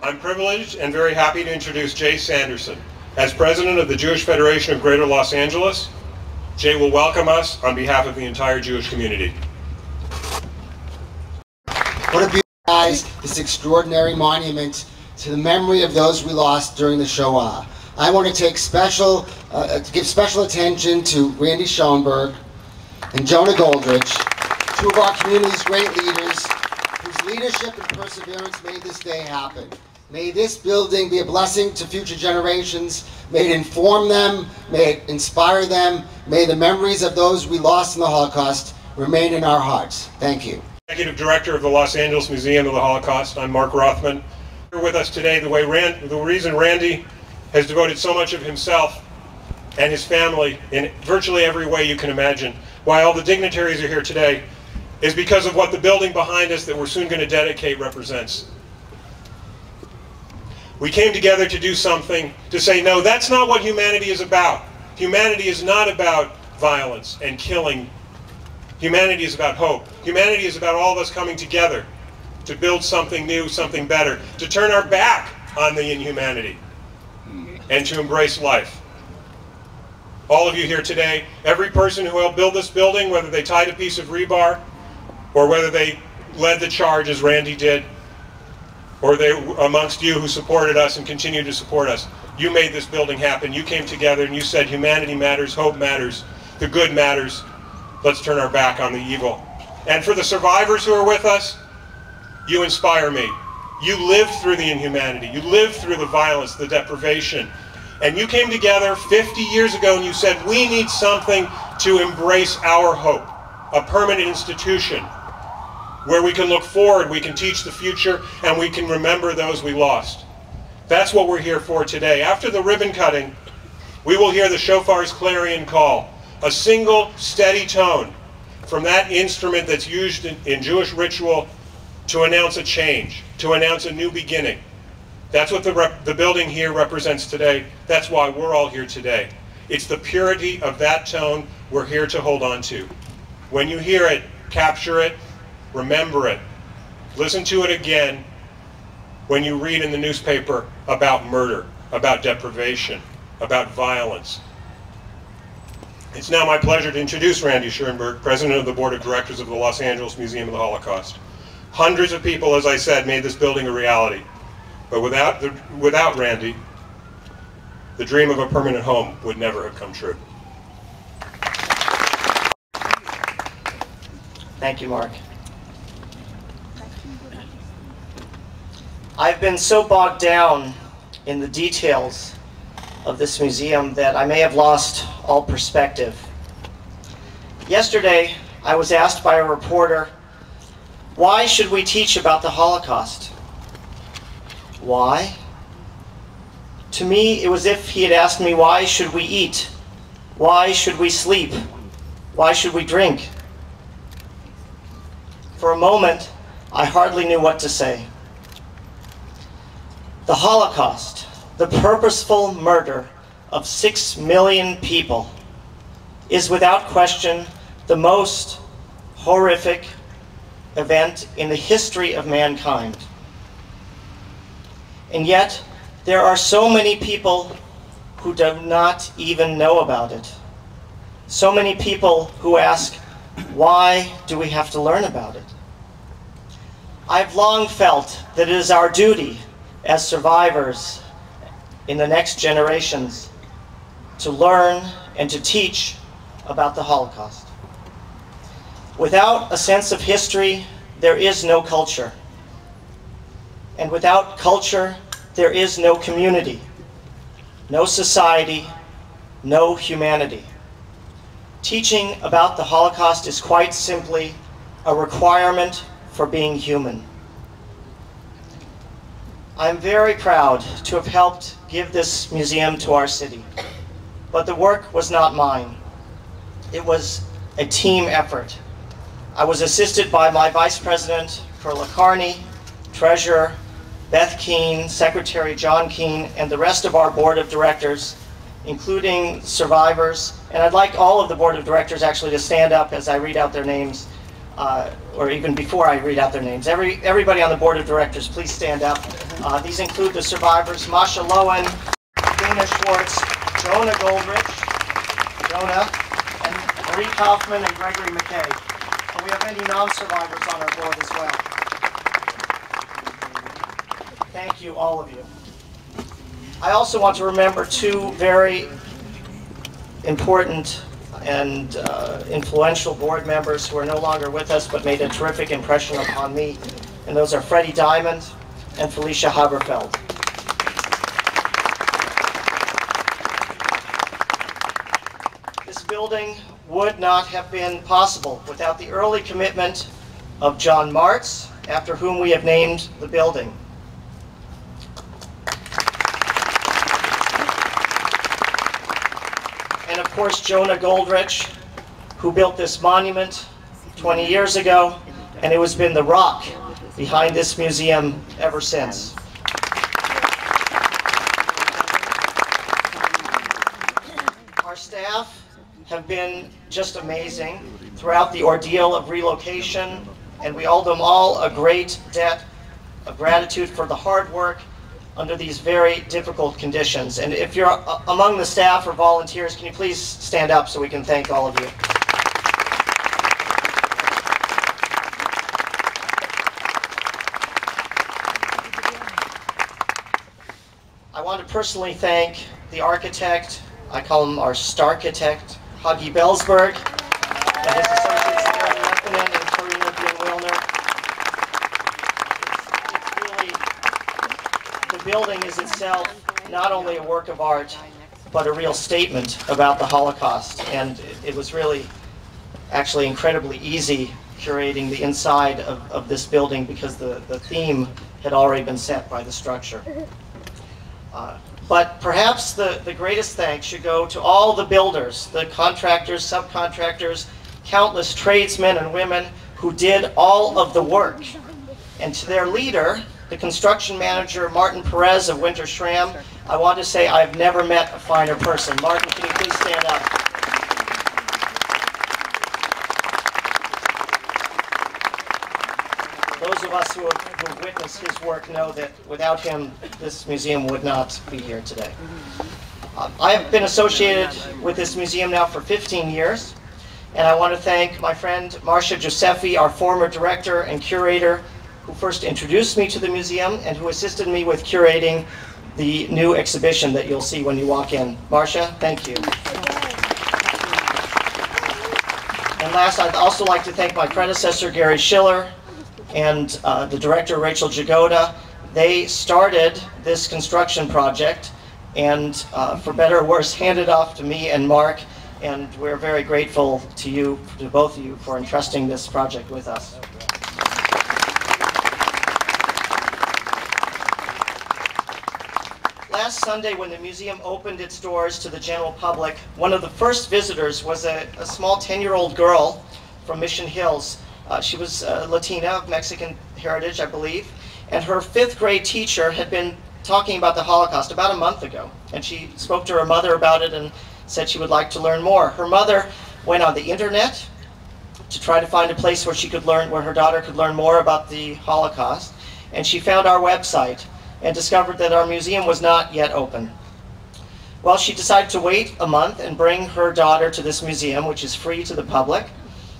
I'm privileged and very happy to introduce Jay Sanderson. As president of the Jewish Federation of Greater Los Angeles, Jay will welcome us on behalf of the entire Jewish community. What a beautiful guys, this extraordinary monument to the memory of those we lost during the Shoah. I want to take give special attention to Randy Schoenberg and Jonah Goldrich, two of our community's great leaders, whose leadership and perseverance made this day happen. May this building be a blessing to future generations. May it inform them, may it inspire them. May the memories of those we lost in the Holocaust remain in our hearts. Thank you. Executive Director of the Los Angeles Museum of the Holocaust, I'm Mark Rothman. Here with us today, the reason Randy has devoted so much of himself and his family in virtually every way you can imagine, why all the dignitaries are here today, is because of what the building behind us that we're soon going to dedicate represents. We came together to do something, to say, no, that's not what humanity is about. Humanity is not about violence and killing. Humanity is about hope. Humanity is about all of us coming together to build something new, something better, to turn our back on the inhumanity and to embrace life. All of you here today, every person who helped build this building, whether they tied a piece of rebar or whether they led the charge as Randy did, or they amongst you who supported us and continue to support us, you made this building happen. You came together and you said humanity matters, hope matters, the good matters. Let's turn our back on the evil. And for the survivors who are with us, you inspire me. You lived through the inhumanity. You lived through the violence, the deprivation. And you came together 50 years ago and you said, we need something to embrace our hope, a permanent institution where we can look forward, we can teach the future, and we can remember those we lost. That's what we're here for today. After the ribbon cutting, we will hear the shofar's clarion call, a single steady tone from that instrument that's used in Jewish ritual to announce a change, to announce a new beginning. That's what the building here represents today. That's why we're all here today. It's the purity of that tone we're here to hold on to. When you hear it, capture it, remember it. Listen to it again when you read in the newspaper about murder, about deprivation, about violence. It's now my pleasure to introduce Randy Schoenberg, President of the Board of Directors of the Los Angeles Museum of the Holocaust. Hundreds of people, as I said, made this building a reality. But without Randy, the dream of a permanent home would never have come true. Thank you, Mark. I've been so bogged down in the details of this museum that I may have lost all perspective. Yesterday, I was asked by a reporter, why should we teach about the Holocaust? Why? To me, it was as if he had asked me, why should we eat? Why should we sleep? Why should we drink? For a moment, I hardly knew what to say. The Holocaust, the purposeful murder of 6 million people, is without question the most horrific event in the history of mankind. And yet, there are so many people who do not even know about it. So many people who ask, why do we have to learn about it? I've long felt that it is our duty as survivors in the next generations to learn and to teach about the Holocaust. Without a sense of history, there is no culture. And without culture, there is no community, no society, no humanity. Teaching about the Holocaust is quite simply a requirement for being human. I'm very proud to have helped give this museum to our city, but the work was not mine. It was a team effort. I was assisted by my Vice President, Perla Carney, Treasurer Beth Keene, Secretary John Keene, and the rest of our Board of Directors, including survivors. And I'd like all of the Board of Directors actually to stand up as I read out their names, or even before I read out their names. Everybody on the Board of Directors, please stand up. These include the survivors Masha Lowen, Dana Schwartz, Jonah Goldrich, and Marie Kaufman and Gregory McKay. And we have many non-survivors on our board as well. Thank you, all of you. I also want to remember two very important and influential board members who are no longer with us but made a terrific impression upon me, and those are Freddie Diamond and Felicia Haberfeld. This building would not have been possible without the early commitment of John Martz, after whom we have named the building. And of course, Jonah Goldrich, who built this monument 20 years ago, and it has been the rock behind this museum ever since. Our staff have been just amazing throughout the ordeal of relocation, and we owe them all a great debt of gratitude for the hard work under these very difficult conditions. And if you're among the staff or volunteers, can you please stand up so we can thank all of you? I want to personally thank the architect, I call him our Starchitect, Huggy Bellsberg, and his associates Aaron Lefkonen and Karina Bien-Wilner. The building is itself not only a work of art, but a real statement about the Holocaust. And it was really actually incredibly easy curating the inside of this building because the theme had already been set by the structure. But perhaps the greatest thanks should go to all the builders, the contractors, subcontractors, countless tradesmen and women who did all of the work. And to their leader, the construction manager, Martin Perez of Winter Schramm, I want to say I've never met a finer person. Martin, can you please stand up? Those of us who have witnessed his work know that without him, this museum would not be here today. I have been associated with this museum now for 15 years, and I want to thank my friend Marcia Giuseppi, our former director and curator, who first introduced me to the museum and who assisted me with curating the new exhibition that you'll see when you walk in. Marcia, thank you. And last, I'd also like to thank my predecessor, Gary Schiller, and the director, Rachel Jagoda. They started this construction project and, for better or worse, handed off to me and Mark, and we're very grateful to you, to both of you, for entrusting this project with us. Last Sunday, when the museum opened its doors to the general public, one of the first visitors was a small 10-year-old girl from Mission Hills. She was Latina, of Mexican heritage, I believe, and her 5th grade teacher had been talking about the Holocaust about a month ago, and she spoke to her mother about it and said she would like to learn more. Her mother went on the internet to try to find a place where she could learn, where her daughter could learn more about the Holocaust, and she found our website and discovered that our museum was not yet open. Well, she decided to wait a month and bring her daughter to this museum, which is free to the public,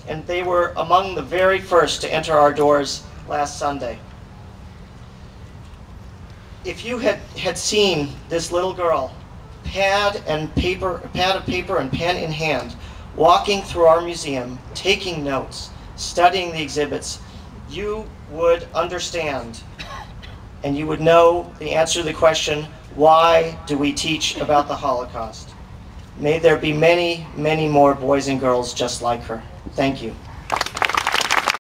and they were among the very first to enter our doors last Sunday. If you had seen this little girl, pad of paper and pen in hand, walking through our museum, taking notes, studying the exhibits, you would understand and you would know the answer to the question, why do we teach about the Holocaust? May there be many, many more boys and girls just like her. Thank you.